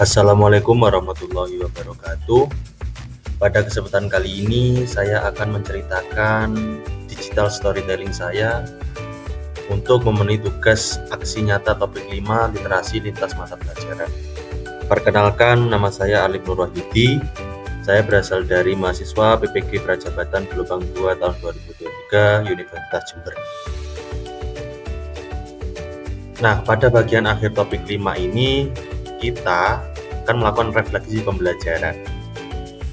Assalamualaikum warahmatullahi wabarakatuh. Pada kesempatan kali ini saya akan menceritakan digital storytelling saya untuk memenuhi tugas aksi nyata topik 5 literasi lintas mata pelajaran. Perkenalkan, nama saya Alif Nur Wahyudi. Saya berasal dari mahasiswa PPG Prajabatan Gelombang 2 tahun 2023 Universitas Jember. Nah, pada bagian akhir topik 5 ini kita akan melakukan refleksi pembelajaran.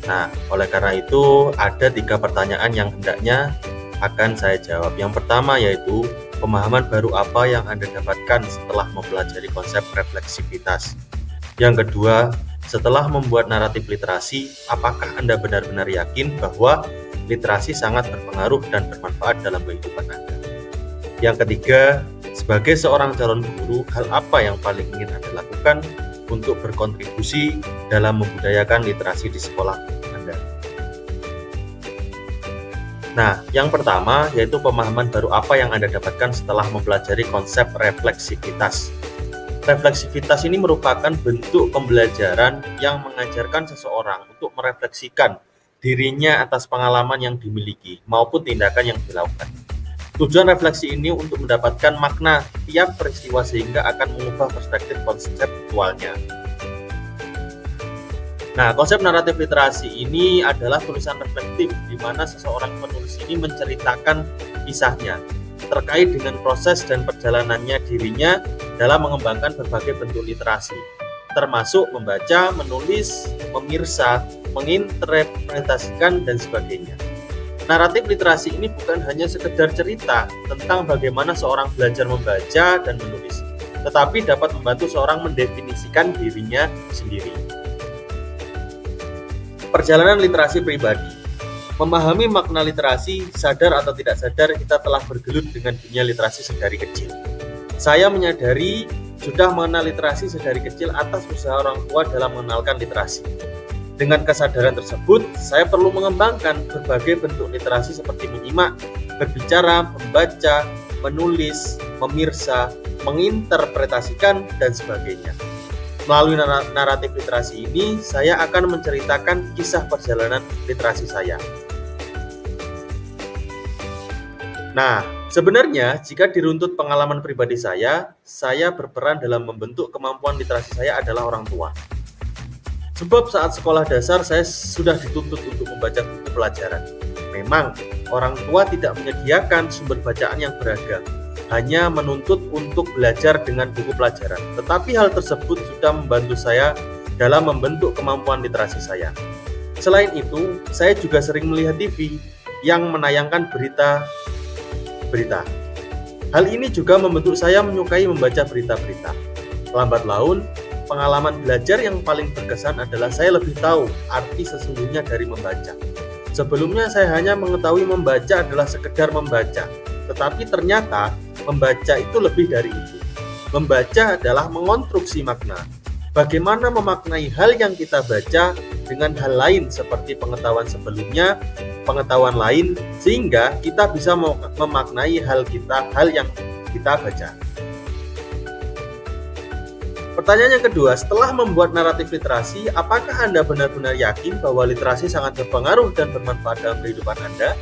Nah, oleh karena itu ada 3 pertanyaan yang hendaknya akan saya jawab. Yang pertama yaitu, pemahaman baru apa yang Anda dapatkan setelah mempelajari konsep refleksivitas? Yang kedua, setelah membuat naratif literasi, apakah Anda benar-benar yakin bahwa literasi sangat berpengaruh dan bermanfaat dalam kehidupan Anda? Yang ketiga, sebagai seorang calon guru, hal apa yang paling ingin Anda lakukan untuk berkontribusi dalam membudayakan literasi di sekolah Anda? Nah, yang pertama yaitu pemahaman baru apa yang Anda dapatkan setelah mempelajari konsep refleksivitas. Refleksivitas ini merupakan bentuk pembelajaran yang mengajarkan seseorang untuk merefleksikan dirinya atas pengalaman yang dimiliki maupun tindakan yang dilakukan. Tujuan refleksi ini untuk mendapatkan makna tiap peristiwa sehingga akan mengubah perspektif konseptualnya. Nah, konsep naratif literasi ini adalah tulisan reflektif di mana seseorang penulis ini menceritakan kisahnya terkait dengan proses dan perjalanannya dirinya dalam mengembangkan berbagai bentuk literasi, termasuk membaca, menulis, memirsa, menginterpretasikan, dan sebagainya. Naratif literasi ini bukan hanya sekedar cerita tentang bagaimana seorang belajar membaca dan menulis, tetapi dapat membantu seorang mendefinisikan dirinya sendiri. Perjalanan literasi pribadi. Memahami makna literasi, sadar atau tidak sadar kita telah bergelut dengan dunia literasi sedari kecil. Saya menyadari sudah mengenal literasi sedari kecil atas usaha orang tua dalam mengenalkan literasi. Dengan kesadaran tersebut, saya perlu mengembangkan berbagai bentuk literasi seperti menyimak, berbicara, membaca, menulis, memirsa, menginterpretasikan, dan sebagainya. Melalui naratif literasi ini, saya akan menceritakan kisah perjalanan literasi saya. Nah, sebenarnya jika diruntut pengalaman pribadi saya berperan dalam membentuk kemampuan literasi saya adalah orang tua. Sebab saat sekolah dasar saya sudah dituntut untuk membaca buku pelajaran. Memang orang tua tidak menyediakan sumber bacaan yang beragam, hanya menuntut untuk belajar dengan buku pelajaran. Tetapi hal tersebut sudah membantu saya dalam membentuk kemampuan literasi saya. Selain itu, saya juga sering melihat TV yang menayangkan berita. Hal ini juga membentuk saya menyukai membaca berita-berita. Lambat laun, pengalaman belajar yang paling berkesan adalah saya lebih tahu arti sesungguhnya dari membaca. Sebelumnya saya hanya mengetahui membaca adalah sekedar membaca, tetapi ternyata membaca itu lebih dari itu. Membaca adalah mengonstruksi makna. Bagaimana memaknai hal yang kita baca dengan hal lain seperti pengetahuan sebelumnya, pengetahuan lain, sehingga kita bisa memaknai hal yang kita baca. Pertanyaan yang kedua, setelah membuat naratif literasi, apakah Anda benar-benar yakin bahwa literasi sangat berpengaruh dan bermanfaat dalam kehidupan Anda?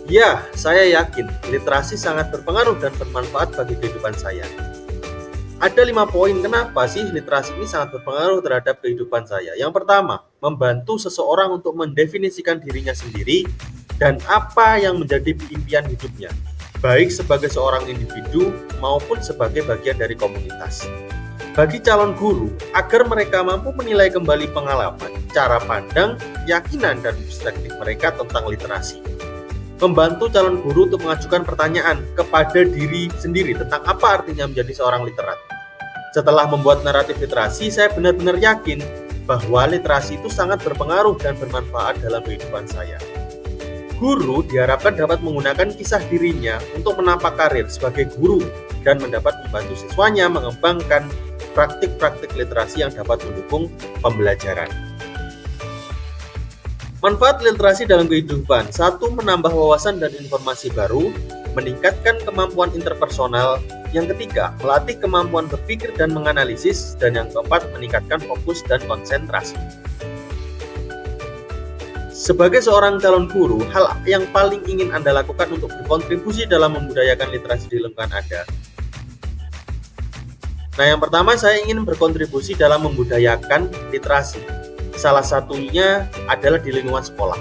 Ya, saya yakin literasi sangat berpengaruh dan bermanfaat bagi kehidupan saya. Ada 5 poin kenapa sih literasi ini sangat berpengaruh terhadap kehidupan saya. Yang pertama, membantu seseorang untuk mendefinisikan dirinya sendiri dan apa yang menjadi impian hidupnya, baik sebagai seorang individu maupun sebagai bagian dari komunitas. Bagi calon guru, agar mereka mampu menilai kembali pengalaman, cara pandang, keyakinan, dan perspektif mereka tentang literasi. Membantu calon guru untuk mengajukan pertanyaan kepada diri sendiri tentang apa artinya menjadi seorang literat. Setelah membuat naratif literasi, saya benar-benar yakin bahwa literasi itu sangat berpengaruh dan bermanfaat dalam kehidupan saya. Guru diharapkan dapat menggunakan kisah dirinya untuk menapak karir sebagai guru dan mendapat membantu siswanya mengembangkan praktik-praktik literasi yang dapat mendukung pembelajaran. Manfaat literasi dalam kehidupan. 1. Menambah wawasan dan informasi baru, meningkatkan kemampuan interpersonal, Yang ketiga, melatih kemampuan berpikir dan menganalisis. Dan yang keempat, meningkatkan fokus dan konsentrasi. Sebagai seorang calon guru, hal yang paling ingin Anda lakukan untuk berkontribusi dalam membudayakan literasi di lingkungan Anda. Nah, yang pertama saya ingin berkontribusi dalam membudayakan literasi. Salah satunya adalah di lingkungan sekolah.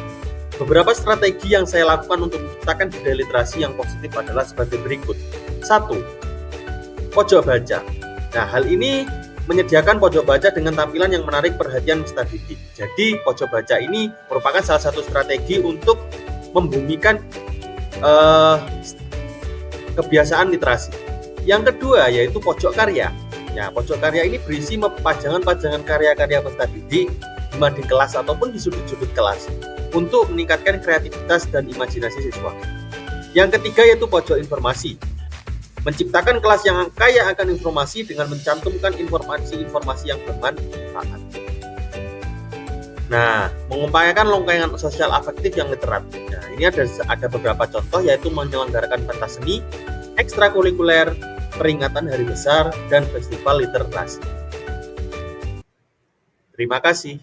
Beberapa strategi yang saya lakukan untuk menciptakan budaya literasi yang positif adalah sebagai berikut. 1. Pojok baca. Nah, hal ini menyediakan pojok baca dengan tampilan yang menarik perhatian peserta didik. Jadi, pojok baca ini merupakan salah satu strategi untuk membumikan kebiasaan literasi. Yang kedua yaitu pojok karya. Ya, pojok karya ini berisi pajangan-pajangan karya-karya peserta didik di kelas ataupun di sudut-sudut kelas untuk meningkatkan kreativitas dan imajinasi siswa. Yang ketiga yaitu pojok informasi. Menciptakan kelas yang kaya akan informasi dengan mencantumkan informasi-informasi yang bermanfaat. Nah, mengupayakan longgangan sosial afektif yang literat. Nah, ini ada beberapa contoh yaitu menyelenggarakan pentas seni, ekstrakurikuler, peringatan hari besar, dan festival literasi. Terima kasih.